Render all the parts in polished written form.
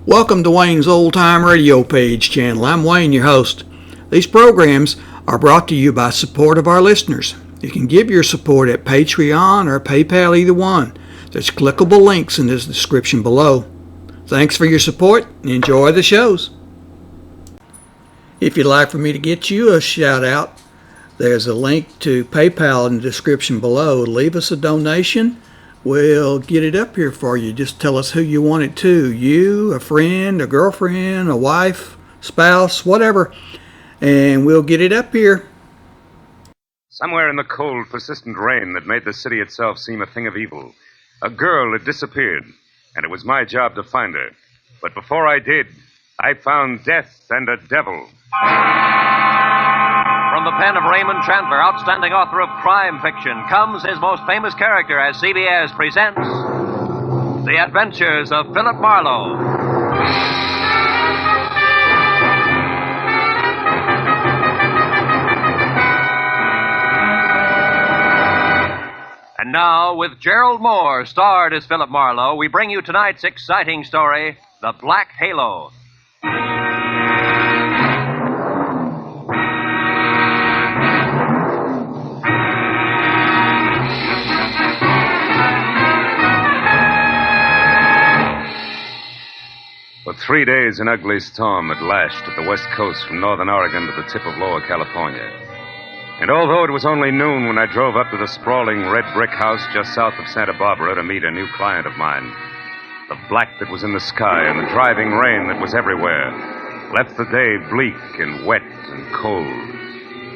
Welcome to Wayne's Old Time Radio Page channel. I'm Wayne, your host. These programs are brought to you by support of our listeners. You can give your support at Patreon or PayPal, either one. There's clickable links in the description below. Thanks for your support and enjoy the shows. If you'd like for me to get you a shout out, there's a link to PayPal in the description below. Leave us a donation. We'll get it up here for you. Just tell us who you want it to. You, a friend, a girlfriend, a wife, spouse, whatever. And we'll get it up here. Somewhere in the cold, persistent rain that made the city itself seem a thing of evil, a girl had disappeared, and it was my job to find her. But before I did, I found death and a devil. From the pen of Raymond Chandler, outstanding author of crime fiction, comes his most famous character as CBS presents The Adventures of Philip Marlowe. And now, with Gerald Moore, starred as Philip Marlowe, we bring you tonight's exciting story, The Black Halo. For 3 days, an ugly storm had lashed at the west coast from northern Oregon to the tip of lower California. And although it was only noon when I drove up to the sprawling red brick house just south of Santa Barbara to meet a new client of mine, the black that was in the sky and the driving rain that was everywhere left the day bleak and wet and cold.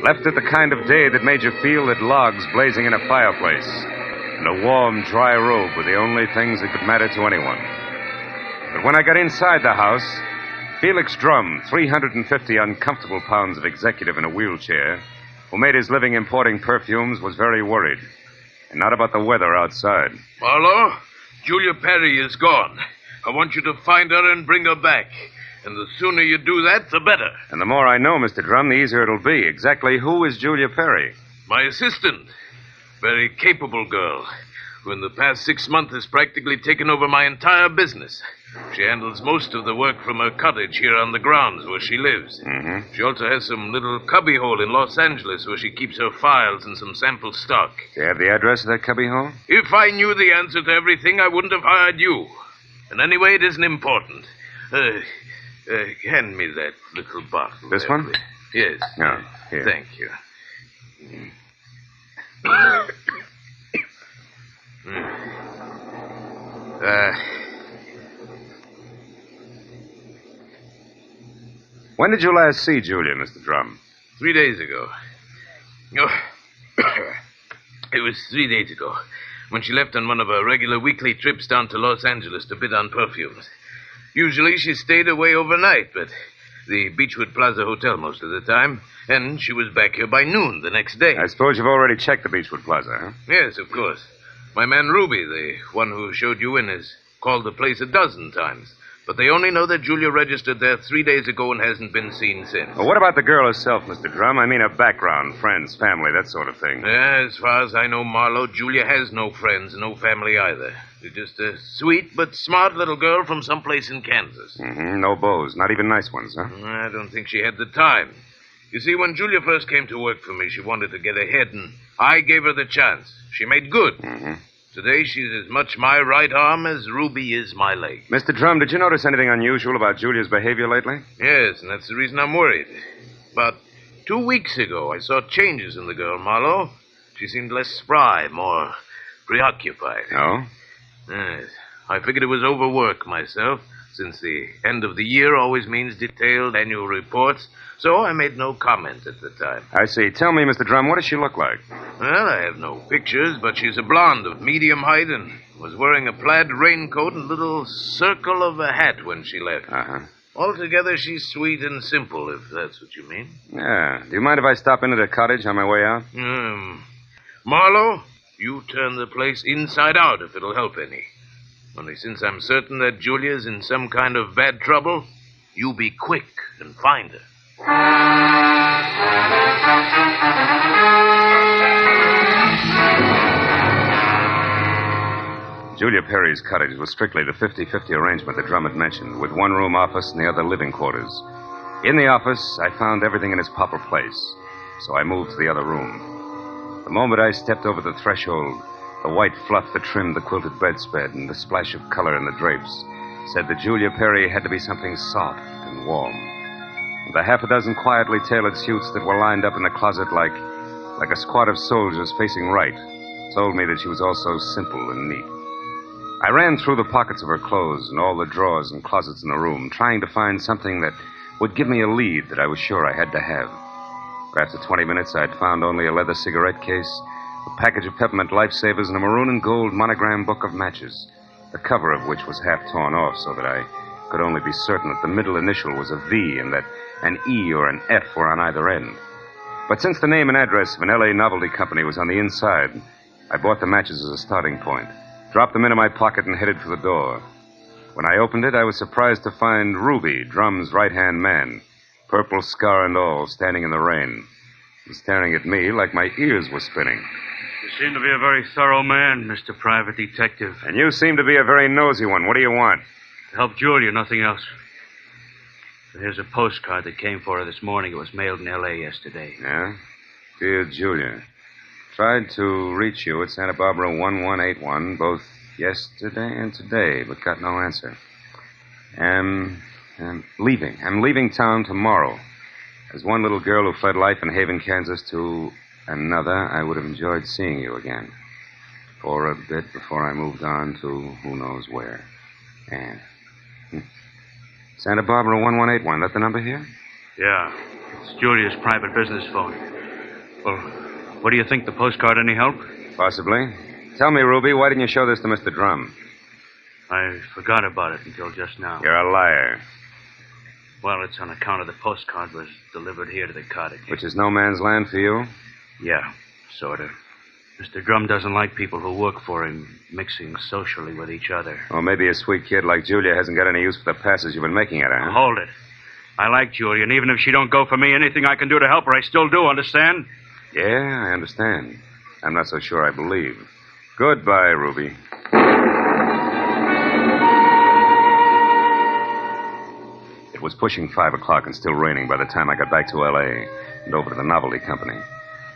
Left it the kind of day that made you feel that logs blazing in a fireplace and a warm, dry robe were the only things that could matter to anyone. But when I got inside the house, Felix Drum, 350 uncomfortable pounds of executive in a wheelchair, who made his living importing perfumes, was very worried. And not about the weather outside. Marlowe, Julia Perry is gone. I want you to find her and bring her back. And the sooner you do that, the better. And the more I know, Mr. Drum, the easier it'll be. Exactly who is Julia Perry? My assistant. Very capable girl, who in the past 6 months has practically taken over my entire business. She handles most of the work from her cottage here on the grounds where she lives. Mm-hmm. She also has some little cubbyhole in Los Angeles where she keeps her files and some sample stock. Do you have the address of that cubbyhole? If I knew the answer to everything, I wouldn't have hired you. And anyway, it isn't important. Hand me that little bottle. This one? Yes. No, here. Thank you. When did you last see Julia, Mr. Drum? 3 days ago. Oh, it was 3 days ago when she left on one of her regular weekly trips down to Los Angeles to bid on perfumes. Usually she stayed away overnight, but the Beechwood Plaza Hotel most of the time, and she was back here by noon the next day. I suppose you've already checked the Beechwood Plaza, huh? Yes, of course. My man Ruby, the one who showed you in, has called the place 12 times. But they only know that Julia registered there 3 days ago and hasn't been seen since. Well, what about the girl herself, Mr. Drum? I mean her background, friends, family, that sort of thing. As far as I know, Marlowe, Julia has no friends, no family either. She's just a sweet but smart little girl from someplace in Kansas. Mm-hmm. No beaux, not even nice ones, huh? I don't think she had the time. You see, when Julia first came to work for me, she wanted to get ahead, and I gave her the chance. She made good. Mm-hmm. Today, she's as much my right arm as Ruby is my leg. Mr. Drum, did you notice anything unusual about Julia's behavior lately? Yes, and that's the reason I'm worried. About 2 weeks ago, I saw changes in the girl, Marlowe. She seemed less spry, more preoccupied. Oh? Yes. I figured it was overwork myself, since the end of the year always means detailed annual reports, so I made no comment at the time. I see. Tell me, Mr. Drum, what does she look like? Well, I have no pictures, but she's a blonde of medium height and was wearing a plaid raincoat and little circle of a hat when she left. Uh-huh. Altogether, she's sweet and simple, if that's what you mean. Yeah. Do you mind if I stop into the cottage on my way out? Marlowe, you turn the place inside out if it'll help any. Only since I'm certain that Julia's in some kind of bad trouble, you be quick and find her. Julia Perry's cottage was strictly the 50-50 arrangement that Drum had mentioned, with one room office and the other living quarters. In the office, I found everything in its proper place, so I moved to the other room. The moment I stepped over the threshold, the white fluff that trimmed the quilted bedspread and the splash of color in the drapes said that Julia Perry had to be something soft and warm. And the half a dozen quietly tailored suits that were lined up in the closet like a squad of soldiers facing right told me that she was also simple and neat. I ran through the pockets of her clothes and all the drawers and closets in the room, trying to find something that would give me a lead that I was sure I had to have. But after 20 minutes, I'd found only a leather cigarette case, a package of peppermint lifesavers, and a maroon and gold monogram book of matches, the cover of which was half torn off so that I could only be certain that the middle initial was a V and that an E or an F were on either end. But since the name and address of an L.A. novelty company was on the inside, I bought the matches as a starting point, dropped them into my pocket, and headed for the door. When I opened it, I was surprised to find Ruby, Drum's right-hand man, purple scar and all, standing in the rain, and staring at me like my ears were spinning. You seem to be a very thorough man, Mr. Private Detective. And you seem to be a very nosy one. What do you want? To help Julia, nothing else. So here's a postcard that came for her this morning. It was mailed in L.A. yesterday. Yeah? Dear Julia, tried to reach you at Santa Barbara 1181 both yesterday and today, but got no answer. I'm leaving. I'm leaving town tomorrow. As one little girl who fled life in Haven, Kansas to another, I would have enjoyed seeing you again. For a bit before I moved on to who knows where. Anne. Santa Barbara 1181. That the number here? Yeah. It's Julia's private business phone. Well, what do you think? The postcard any help? Possibly. Tell me, Ruby, why didn't you show this to Mr. Drum? I forgot about it until just now. You're a liar. Well, it's on account of the postcard was delivered here to the cottage. Which is no man's land for you? Yeah, sort of. Mr. Drum doesn't like people who work for him mixing socially with each other. Or maybe a sweet kid like Julia hasn't got any use for the passes you've been making at her, huh? Hold it. I like Julia, and even if she don't go for me, anything I can do to help her, I still do, understand? Yeah, I understand. I'm not so sure I believe. Goodbye, Ruby. It was pushing 5 o'clock and still raining by the time I got back to L.A. and over to the novelty company.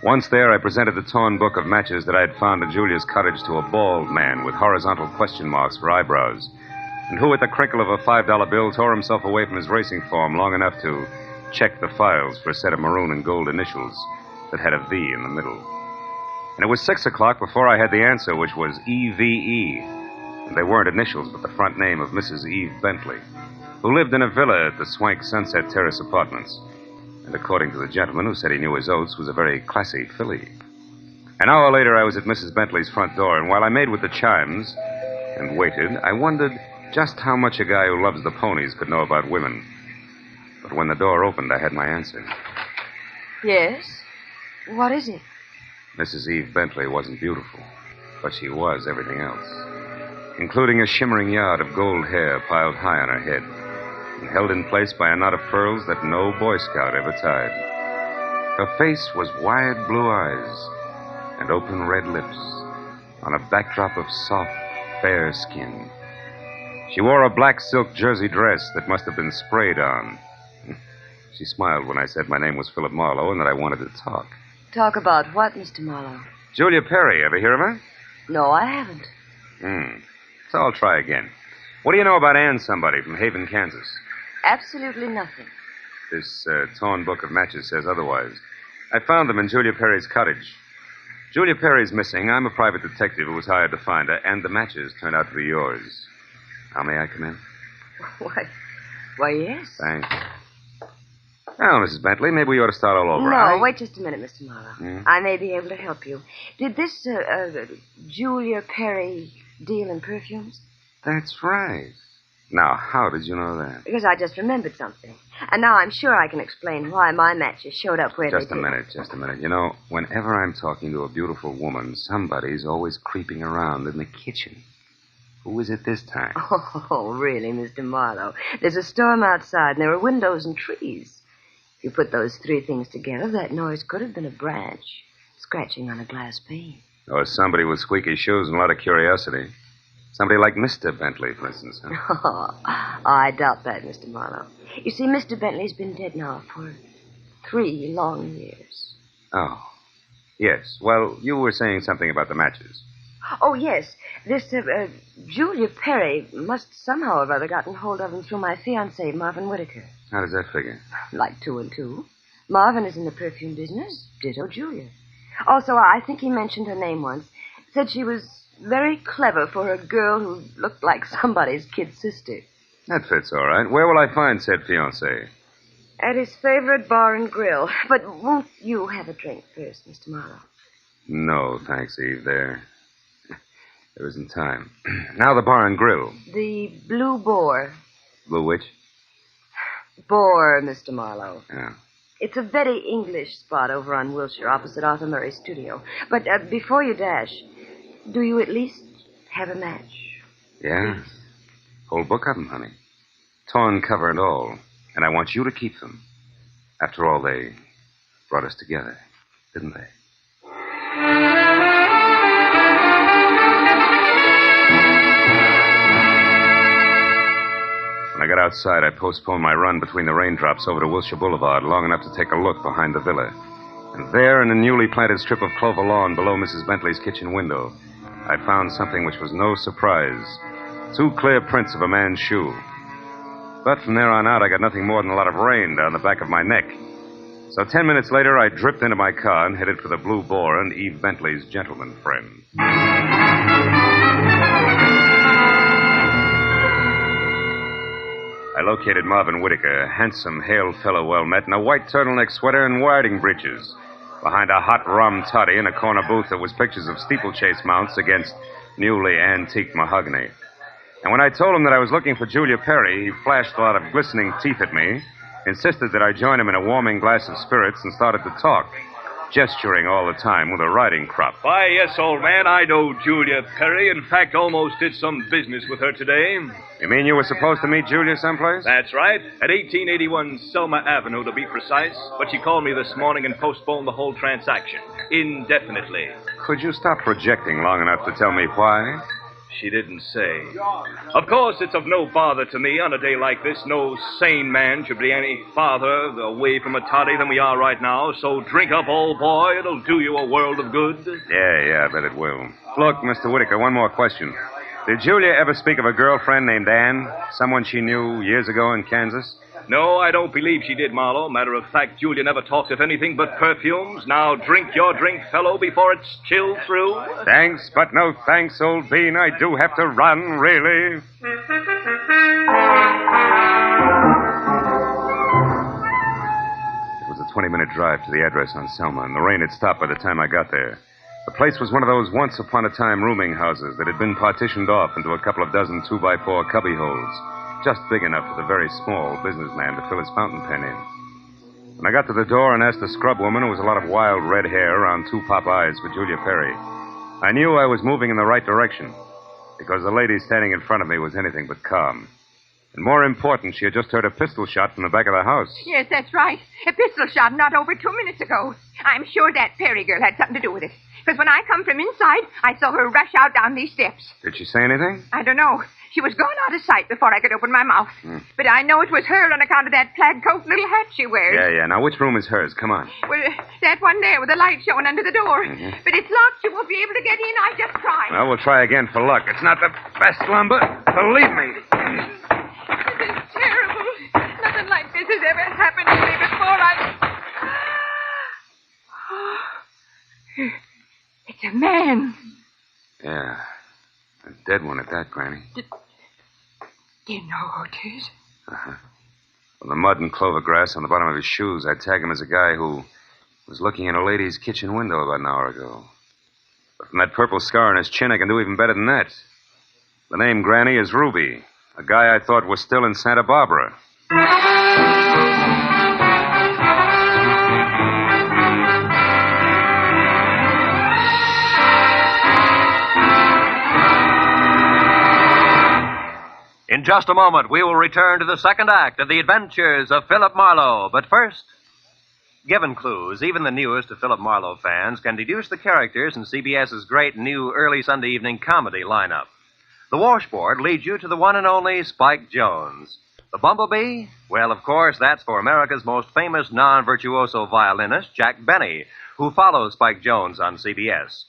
Once there, I presented the torn book of matches that I had found at Julia's cottage to a bald man with horizontal question marks for eyebrows, and who, at the crinkle of a $5 bill, tore himself away from his racing form long enough to check the files for a set of maroon and gold initials that had a V in the middle. And it was 6 o'clock before I had the answer, which was EVE. And they weren't initials, but the front name of Mrs. Eve Bentley, who lived in a villa at the swank Sunset Terrace Apartments. And according to the gentleman who said he knew his oats, was a very classy filly. An hour later, I was at Mrs. Bentley's front door, and while I made with the chimes and waited, I wondered just how much a guy who loves the ponies could know about women. But when the door opened, I had my answer. Yes? What is it? Mrs. Eve Bentley wasn't beautiful, but she was everything else, including a shimmering yard of gold hair piled high on her head and held in place by a knot of pearls that no Boy Scout ever tied. Her face was wide blue eyes and open red lips on a backdrop of soft, fair skin. She wore a black silk jersey dress that must have been sprayed on. She smiled when I said my name was Philip Marlowe and that I wanted to talk. Talk about what, Mr. Marlowe? Julia Perry, ever hear of her? No, I haven't. So I'll try again. What do you know about Ann somebody from Haven, Kansas? Absolutely nothing. This torn book of matches says otherwise. I found them in Julia Perry's cottage. Julia Perry's missing. I'm a private detective who was hired to find her, and the matches turned out to be yours. Now, may I come in? Why, yes. Thanks. Now, Mrs. Bentley, maybe we ought to start all over. No, wait just a minute, Mr. Marlowe. I may be able to help you. Did this Julia Perry deal in perfumes? That's right. Now, how did you know that? Because I just remembered something. And now I'm sure I can explain why my matches showed up where they did. Just a minute. You know, whenever I'm talking to a beautiful woman, somebody's always creeping around in the kitchen. Who is it this time? Oh, really, Mr. Marlowe? There's a storm outside, and there are windows and trees. If you put those three things together, that noise could have been a branch scratching on a glass pane. Or somebody with squeaky shoes and a lot of curiosity. Somebody like Mr. Bentley, for instance, huh? Oh, I doubt that, Mr. Marlowe. You see, Mr. Bentley's been dead now for 3 long years. Oh. Yes. Well, you were saying something about the matches. Oh, yes. This Julia Perry must somehow or other gotten hold of him through my fiancé, Marvin Whitaker. How does that figure? Like 2 and 2. Marvin is in the perfume business. Ditto Julia. Also, I think he mentioned her name once. Said she was very clever for a girl who looked like somebody's kid sister. That fits all right. Where will I find said fiancé? At his favorite bar and grill. But won't you have a drink first, Mr. Marlowe? No, thanks, Eve. There isn't time. Now the bar and grill. The Blue Boar. Blue which? Boar, Mr. Marlowe. Yeah. It's a very English spot over on Wilshire, opposite Arthur Murray's studio. But before you dash, do you at least have a match? Yeah? Whole book of them, honey. Torn cover and all. And I want you to keep them. After all, they brought us together, didn't they? When I got outside, I postponed my run between the raindrops over to Wilshire Boulevard long enough to take a look behind the villa. And there, in a newly planted strip of clover lawn below Mrs. Bentley's kitchen window, I found something which was no surprise. 2 clear prints of a man's shoe. But from there on out, I got nothing more than a lot of rain down the back of my neck. So 10 minutes later, I dripped into my car and headed for the Blue Boar and Eve Bentley's gentleman friend. I located Marvin Whitaker, a handsome, hale fellow well met, in a white turtleneck sweater and riding breeches, behind a hot rum toddy in a corner booth that was pictures of steeplechase mounts against newly antique mahogany. And when I told him that I was looking for Julia Perry, he flashed a lot of glistening teeth at me, insisted that I join him in a warming glass of spirits, and started to talk, gesturing all the time with a riding crop. Why, yes, old man, I know Julia Perry. In fact, almost did some business with her today. You mean you were supposed to meet Julia someplace? That's right. At 1881 Selma Avenue, to be precise. But she called me this morning and postponed the whole transaction. Indefinitely. Could you stop projecting long enough to tell me why? She didn't say. Of course, it's of no bother to me on a day like this. No sane man should be any farther away from a toddy than we are right now. So drink up, old boy. It'll do you a world of good. Yeah, I bet it will. Look, Mr. Whitaker, one more question. Did Julia ever speak of a girlfriend named Anne? Someone she knew years ago in Kansas? No, I don't believe she did, Marlowe. Matter of fact, Julia never talked of anything but perfumes. Now drink your drink, fellow, before it's chilled through. Thanks, but no thanks, old bean. I do have to run, really. It was a 20-minute drive to the address on Selma, and the rain had stopped by the time I got there. The place was one of those once-upon-a-time rooming houses that had been partitioned off into a couple of dozen 2x4 cubby holes, just big enough for the very small businessman to fill his fountain pen in. When I got to the door and asked the scrub woman, who was a lot of wild red hair around 2 pop eyes, for Julia Perry, I knew I was moving in the right direction, because the lady standing in front of me was anything but calm. And more important, she had just heard a pistol shot from the back of the house. Yes, that's right. A pistol shot not over 2 minutes ago. I'm sure that Perry girl had something to do with it. Because when I come from inside, I saw her rush out down these steps. Did she say anything? I don't know. She was gone out of sight before I could open my mouth. But I know it was her on account of that plaid coat and little hat she wears. Yeah. Now, which room is hers? Come on. Well, that one there with the light showing under the door. But it's locked. You won't be able to get in. I just tried. Well, we'll try again for luck. It's not the best lumber. Believe me. This is terrible. Nothing like this has ever happened to me before. It's a man. Yeah. A dead one at that, Granny. Do you know who it is? Uh-huh. Well, the mud and clover grass on the bottom of his shoes, I'd tag him as a guy who was looking in a lady's kitchen window about an hour ago. But from that purple scar on his chin, I can do even better than that. The name, Granny, is Ruby, a guy I thought was still in Santa Barbara. In just a moment, we will return to the second act of the adventures of Philip Marlowe. But first, given clues, even the newest of Philip Marlowe fans can deduce the characters in CBS's great new early Sunday evening comedy lineup. The washboard leads you to the one and only Spike Jones. The bumblebee? Well, of course, that's for America's most famous non-virtuoso violinist, Jack Benny, who follows Spike Jones on CBS.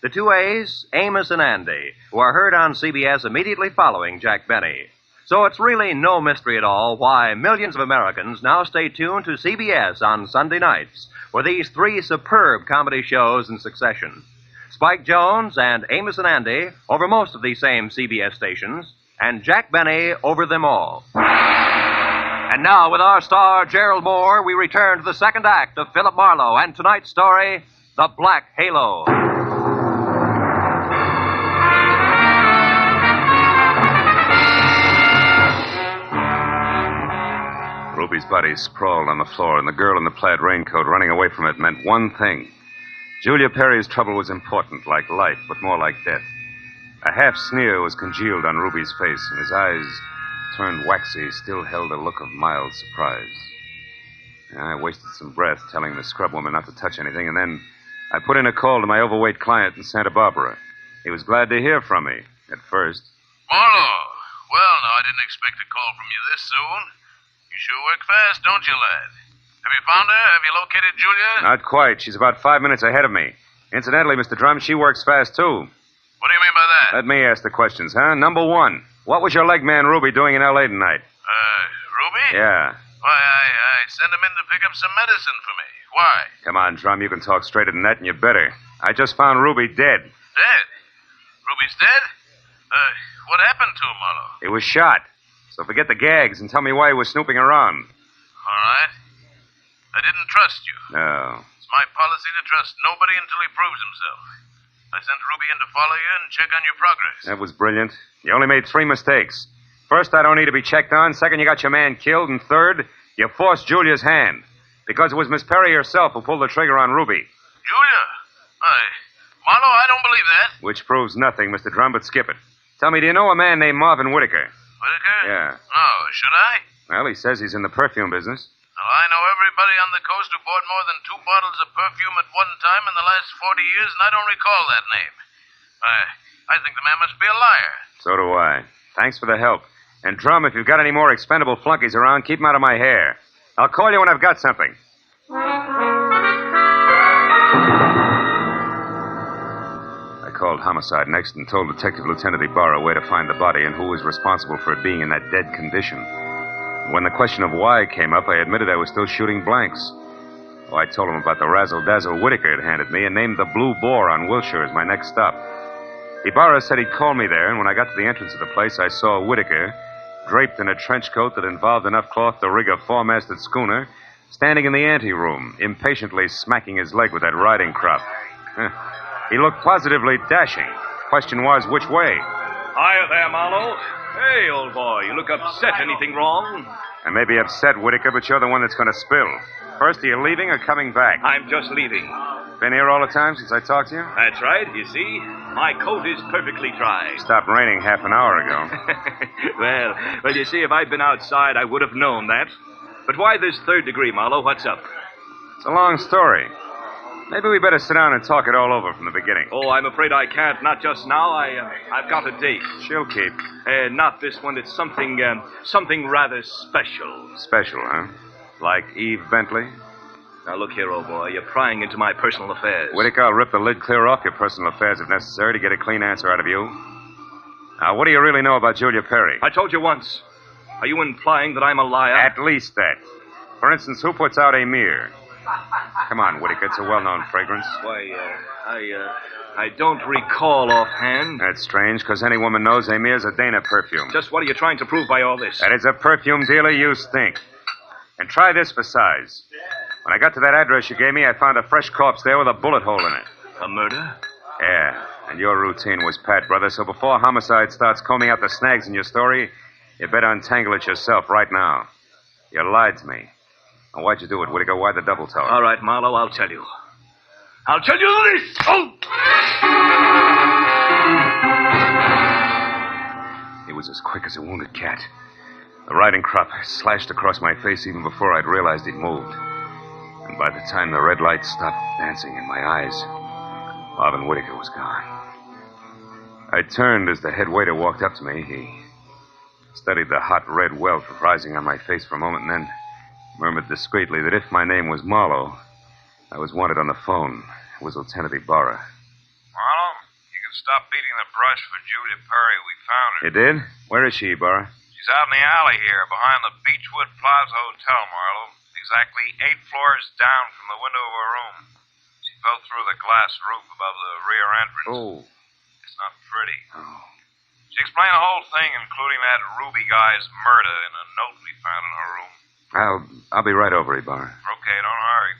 The two A's, Amos and Andy, who are heard on CBS immediately following Jack Benny. So it's really no mystery at all why millions of Americans now stay tuned to CBS on Sunday nights for these three superb comedy shows in succession. Spike Jones and Amos and Andy over most of these same CBS stations, and Jack Benny over them all. And now, with our star, Gerald Moore, we return to the second act of Philip Marlowe and tonight's story, The Black Halo. Ruby's body sprawled on the floor, and the girl in the plaid raincoat running away from it meant one thing. Julia Perry's trouble was important, like life, but more like death. A half sneer was congealed on Ruby's face, and his eyes, turned waxy, still held a look of mild surprise. I wasted some breath telling the scrub woman not to touch anything, and then I put in a call to my overweight client in Santa Barbara. He was glad to hear from me, at first. Marlowe. Well, now, I didn't expect a call from you this soon. You sure work fast, don't you, lad? Have you found her? Have you located Julia? Not quite. She's about 5 minutes ahead of me. Incidentally, Mr. Drum, she works fast, too. What do you mean by that? Let me ask the questions, huh? Number one, what was your leg man Ruby doing in L.A. tonight? Ruby? Yeah. Why, I sent him in to pick up some medicine for me. Why? Come on, Drum, you can talk straighter than that, and you better. I just found Ruby dead. Dead? Ruby's dead? What happened to him, Marlowe? He was shot. So forget the gags and tell me why he was snooping around. All right. I didn't trust you. No. It's my policy to trust nobody until he proves himself. I sent Ruby in to follow you and check on your progress. That was brilliant. You only made 3 mistakes. First, I don't need to be checked on. Second, you got your man killed. And third, you forced Julia's hand. Because it was Miss Perry herself who pulled the trigger on Ruby. Julia? Marlowe, I don't believe that. Which proves nothing, Mr. Drum, but skip it. Tell me, do you know a man named Marvin Whitaker? Whitaker? Yeah. Oh, should I? Well, he says he's in the perfume business. Well, I know everybody on the coast who bought more than 2 bottles of perfume at one time in the last 40 years, and I don't recall that name. I think the man must be a liar. So do I. Thanks for the help. And, Drum, if you've got any more expendable flunkies around, keep them out of my hair. I'll call you when I've got something. I called homicide next and told Detective Lieutenant Ibarra where to find the body and who was responsible for it being in that dead condition. When the question of why came up, I admitted I was still shooting blanks. Oh, I told him about the razzle-dazzle Whitaker had handed me and named the Blue Boar on Wilshire as my next stop. Ibarra said he'd call me there, and when I got to the entrance of the place, I saw Whitaker, draped in a trench coat that involved enough cloth to rig a 4-masted schooner, standing in the anteroom, impatiently smacking his leg with that riding crop. He looked positively dashing. Question was, which way? Hiya there, Marlowe. Hey, old boy, you look upset. Anything wrong? I may be upset, Whitaker, but you're the one that's going to spill. First, are you leaving or coming back? I'm just leaving. Been here all the time since I talked to you? That's right, you see. My coat is perfectly dry. Stopped raining half an hour ago. well, you see, if I'd been outside, I would have known that. But why this 3rd degree, Marlowe? What's up? It's a long story. Maybe we better sit down and talk it all over from the beginning. Oh, I'm afraid I can't. Not just now. I've got a date. She'll keep. Not this one. It's something rather special. Special, huh? Like Eve Bentley? Now, look here, old boy. You're prying into my personal affairs. Whitaker, I'll rip the lid clear off your personal affairs if necessary to get a clean answer out of you. Now, what do you really know about Julia Perry? I told you once. Are you implying that I'm a liar? At least that. For instance, who puts out Amir? Come on, Whitaker. It's a well-known fragrance. Why, I don't recall offhand. That's strange, because any woman knows Amir's a Dana perfume. Just what are you trying to prove by all this? That as a perfume dealer, you stink. And try this for size. When I got to that address you gave me, I found a fresh corpse there with a bullet hole in it. A murder? Yeah, and your routine was pat, brother, so before homicide starts combing out the snags in your story, you better untangle it yourself right now. You lied to me. Now, why'd you do it, Whitaker? Why the double tower? All right, Marlowe, I'll tell you. I'll tell you this! Oh! He was as quick as a wounded cat. The riding crop slashed across my face even before I'd realized he'd moved. And by the time the red light stopped dancing in my eyes, Marvin Whitaker was gone. I turned as the head waiter walked up to me. He studied the hot red welt rising on my face for a moment and then murmured discreetly that if my name was Marlowe, I was wanted on the phone. It was Lieutenant Ibarra. Marlowe, you can stop beating the brush for Julia Perry. We found her. You did? Where is she, Ibarra? She's out in the alley here, behind the Beechwood Plaza Hotel, Marlowe. Exactly 8 floors down from the window of her room. She fell through the glass roof above the rear entrance. Oh. It's not pretty. Oh. She explained the whole thing, including that Ruby guy's murder, in a note we found in her room. I'll be right over, Ibarra. Okay, don't hurry.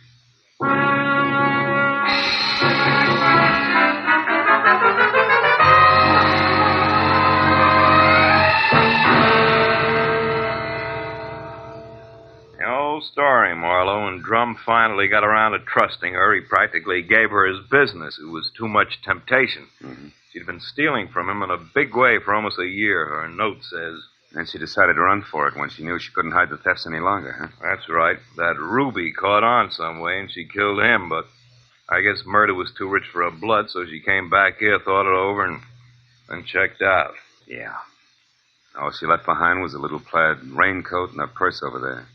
The old story, Marlowe. When Drum finally got around to trusting her, he practically gave her his business. It was too much temptation. Mm-hmm. She'd been stealing from him in a big way for almost a year, her note says. And she decided to run for it when she knew she couldn't hide the thefts any longer, huh? That's right. That Ruby caught on some way, and she killed him, but I guess murder was too rich for her blood, so she came back here, thought it over, and checked out. Yeah. All she left behind was a little plaid raincoat and a purse over there.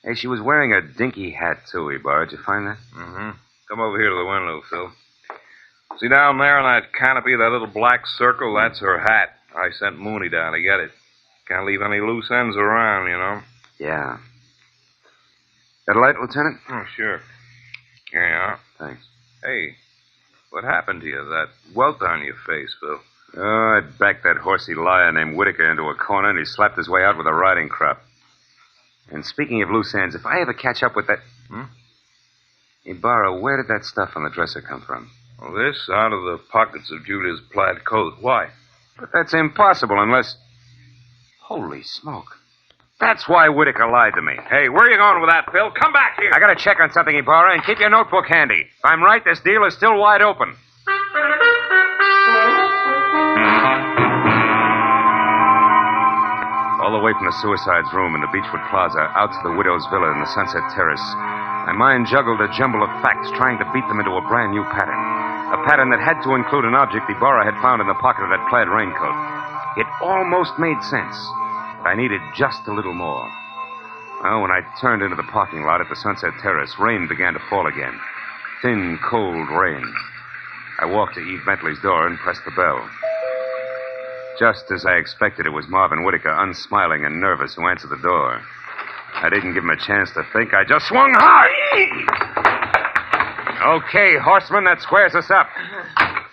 Hey, she was wearing a dinky hat, too, Ibarra. Did you find that? Mm-hmm. Come over here to the window, Phil. See down there in that canopy, that little black circle? That's her hat. I sent Mooney down to get it. Can't leave any loose ends around, you know. Yeah. That a light, Lieutenant? Oh, sure. Here you are. Thanks. Hey, what happened to you? That welt on your face, Phil. Oh, I backed that horsey liar named Whitaker into a corner, and he slapped his way out with a riding crop. And speaking of loose ends, if I ever catch up with that... Ibarra, where did that stuff on the dresser come from? Well, this out of the pockets of Julia's plaid coat. Why? But that's impossible unless... Holy smoke. That's why Whitaker lied to me. Hey, where are you going with that, Phil? Come back here. I gotta check on something, Ibarra, and keep your notebook handy. If I'm right, this deal is still wide open. All the way from the suicide's room in the Beechwood Plaza out to the widow's villa in the Sunset Terrace, my mind juggled a jumble of facts, trying to beat them into a brand new pattern. A pattern that had to include an object Ibarra had found in the pocket of that plaid raincoat. It almost made sense, but I needed just a little more. Well, when I turned into the parking lot at the Sunset Terrace, rain began to fall again. Thin, cold rain. I walked to Eve Bentley's door and pressed the bell. Just as I expected, it was Marvin Whitaker, unsmiling and nervous, who answered the door. I didn't give him a chance to think. I just swung hard. Okay, horseman, that squares us up.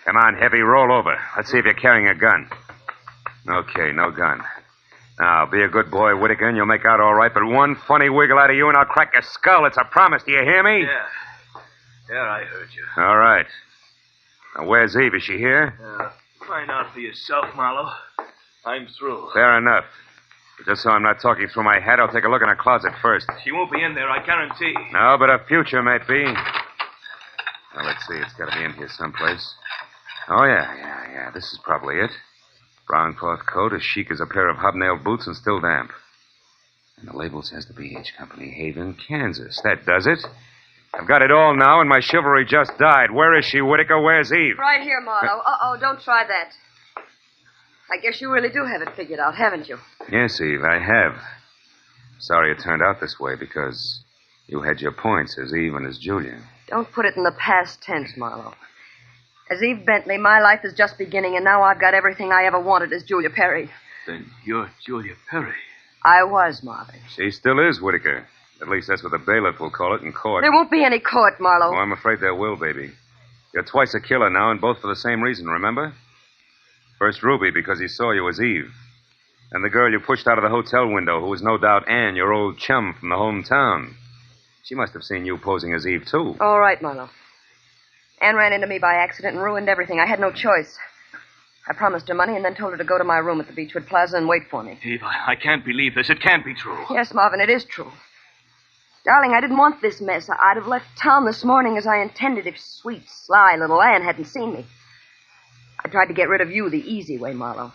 Come on, Heavy, roll over. Let's see if you're carrying a gun. Okay, no gun. Now, be a good boy, Whitaker, and you'll make out all right, but one funny wiggle out of you and I'll crack your skull. It's a promise. Do you hear me? Yeah, I heard you. All right. Now, where's Eve? Is she here? Find out for yourself, Marlowe. I'm through. Fair enough. But just so I'm not talking through my hat, I'll take a look in her closet first. She won't be in there, I guarantee. No, but her future might be. Now, let's see. It's got to be in here someplace. Oh, yeah. This is probably it. Brown cloth coat, as chic as a pair of hobnail boots, and still damp. And the label says the B.H. Company, Haven, Kansas. That does it. I've got it all now, and my chivalry just died. Where is she, Whitaker? Where's Eve? Right here, Marlowe. Uh-oh, don't try that. I guess you really do have it figured out, haven't you? Yes, Eve, I have. Sorry it turned out this way, because you had your points as Eve and as Julia. Don't put it in the past tense, Marlowe. As Eve Bentley, my life is just beginning, and now I've got everything I ever wanted as Julia Perry. Then you're Julia Perry. I was, Marvin. She still is, Whitaker. At least that's what the bailiff will call it in court. There won't be any court, Marlowe. Oh, I'm afraid there will, baby. You're twice a killer now, and both for the same reason, remember? First Ruby, because he saw you as Eve. And the girl you pushed out of the hotel window, who was no doubt Anne, your old chum from the hometown. She must have seen you posing as Eve, too. All right, Marlowe. Anne ran into me by accident and ruined everything. I had no choice. I promised her money and then told her to go to my room at the Beechwood Plaza and wait for me. Eve, I can't believe this. It can't be true. Yes, Marvin, it is true. Darling, I didn't want this mess. I'd have left town this morning as I intended if sweet, sly little Anne hadn't seen me. I tried to get rid of you the easy way, Marlowe.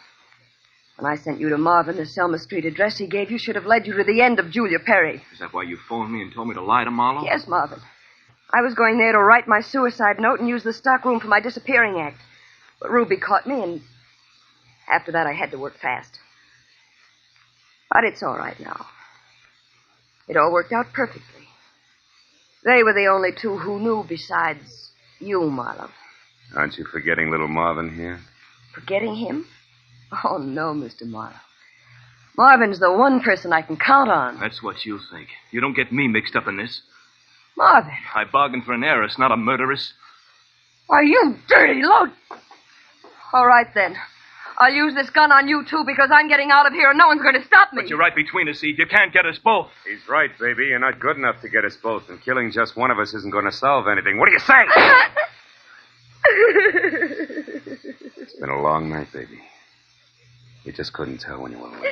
When I sent you to Marvin, the Selma Street address he gave you should have led you to the end of Julia Perry. Is that why you phoned me and told me to lie to Marlowe? Yes, Marvin. I was going there to write my suicide note and use the stockroom for my disappearing act. But Ruby caught me, and After that, I had to work fast. But it's all right now. It all worked out perfectly. They were the only two who knew besides you, Marlowe. Aren't you forgetting little Marvin here? Forgetting him? Oh, no, Mr. Marlowe. Marvin's the one person I can count on. That's what you think. You don't get me mixed up in this. Marvin. I bargained for an heiress, not a murderess. Why, you dirty load. All right, then. I'll use this gun on you, too, because I'm getting out of here and no one's going to stop me. But you're right between us, Eve. You can't get us both. He's right, baby. You're not good enough to get us both, and killing just one of us isn't going to solve anything. What do you say? It's been a long night, baby. You just couldn't tell when you were late.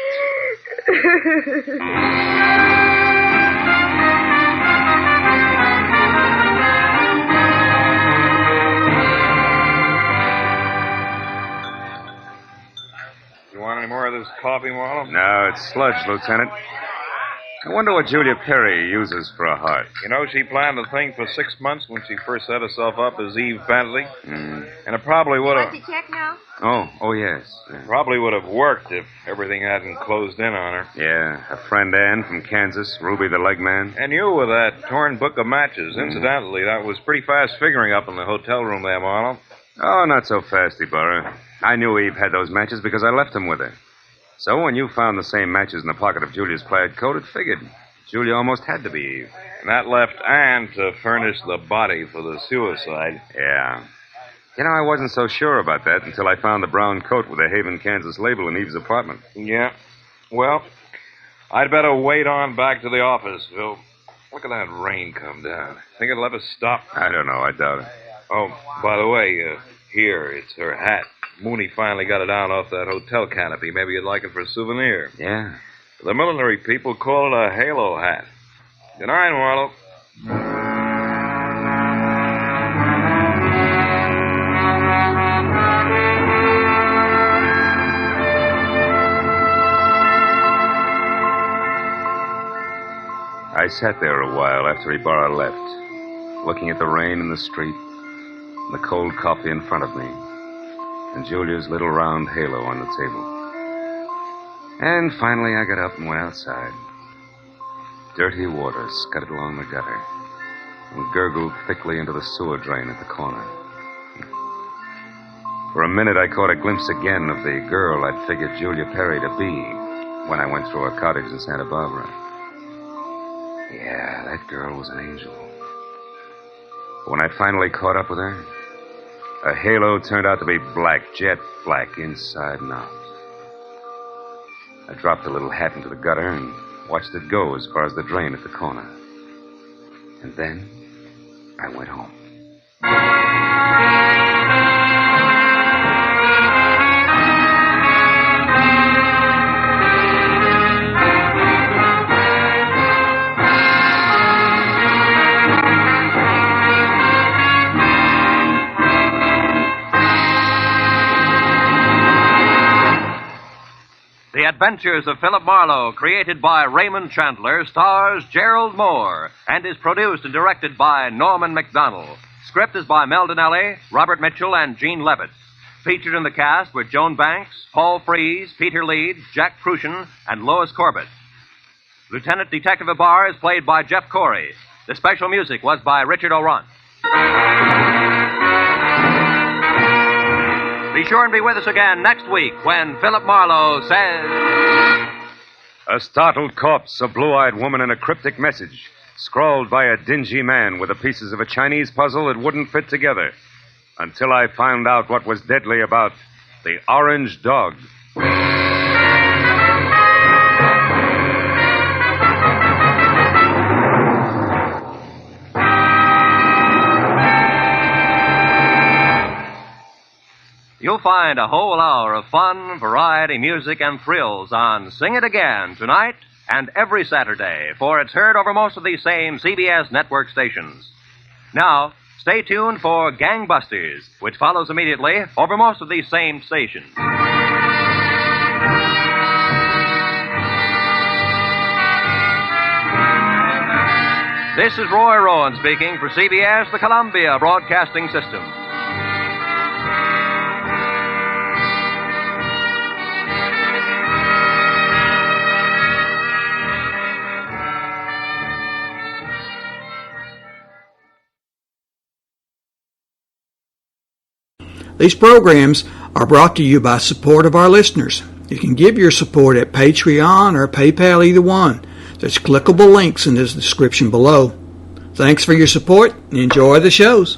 You want any more of this coffee, Marlowe? No, it's sludge, Lieutenant. I wonder what Julia Perry uses for a heart. You know, she planned the thing for 6 months when she first set herself up as Eve Bentley. And it probably would have... Want to check now? Oh, yes. Yeah. Probably would have worked if everything hadn't closed in on her. Yeah, her friend Ann from Kansas, Ruby the leg man. And you with that torn book of matches. Incidentally, that was pretty fast figuring up in the hotel room there, Marlowe. Oh, not so fast, Ibarra. I knew Eve had those matches because I left them with her. So when you found the same matches in the pocket of Julia's plaid coat, it figured. Julia almost had to be Eve. And that left Ann to furnish the body for the suicide. Yeah. You know, I wasn't so sure about that until I found the brown coat with the Haven, Kansas label in Eve's apartment. Yeah. Well, I'd better wait on back to the office, Phil. Look at that rain come down. Think it'll ever stop? I don't know. I doubt it. Oh, by the way, here, it's her hat. Mooney finally got it down off that hotel canopy. Maybe you'd like it for a souvenir. Yeah. The military people call it a halo hat. Good night, Marlowe. I sat there a while after Ibarra left, looking at the rain in the street, and the cold coffee in front of me, and Julia's little round halo on the table. And finally I got up and went outside. Dirty water scudded along the gutter and gurgled thickly into the sewer drain at the corner. For a minute I caught a glimpse again of the girl I'd figured Julia Perry to be when I went through her cottage in Santa Barbara. Yeah, that girl was an angel. When I finally caught up with her, her halo turned out to be black, jet black, inside and out. I dropped the little hat into the gutter and watched it go as far as the drain at the corner. And then I went home. The Adventures of Philip Marlowe, created by Raymond Chandler, stars Gerald Moore and is produced and directed by Norman MacDonald. Script is by Mel Donnelly, Robert Mitchell, and Gene Levitt. Featured in the cast were Joan Banks, Paul Frees, Peter Leeds, Jack Prussian, and Lois Corbett. Lieutenant Detective Ibarra is played by Jeff Corey. The special music was by Richard O'Runt. Be sure and be with us again next week when Philip Marlowe says... A startled corpse, a blue-eyed woman, and a cryptic message, scrawled by a dingy man with the pieces of a Chinese puzzle that wouldn't fit together, until I found out what was deadly about the orange dog. You'll find a whole hour of fun, variety, music, and thrills on Sing It Again tonight and every Saturday, for it's heard over most of these same CBS network stations. Now, stay tuned for Gangbusters, which follows immediately over most of these same stations. This is Roy Rowan speaking for CBS, the Columbia Broadcasting System. These programs are brought to you by support of our listeners. You can give your support at Patreon or PayPal, either one. There's clickable links in the description below. Thanks for your support and enjoy the shows.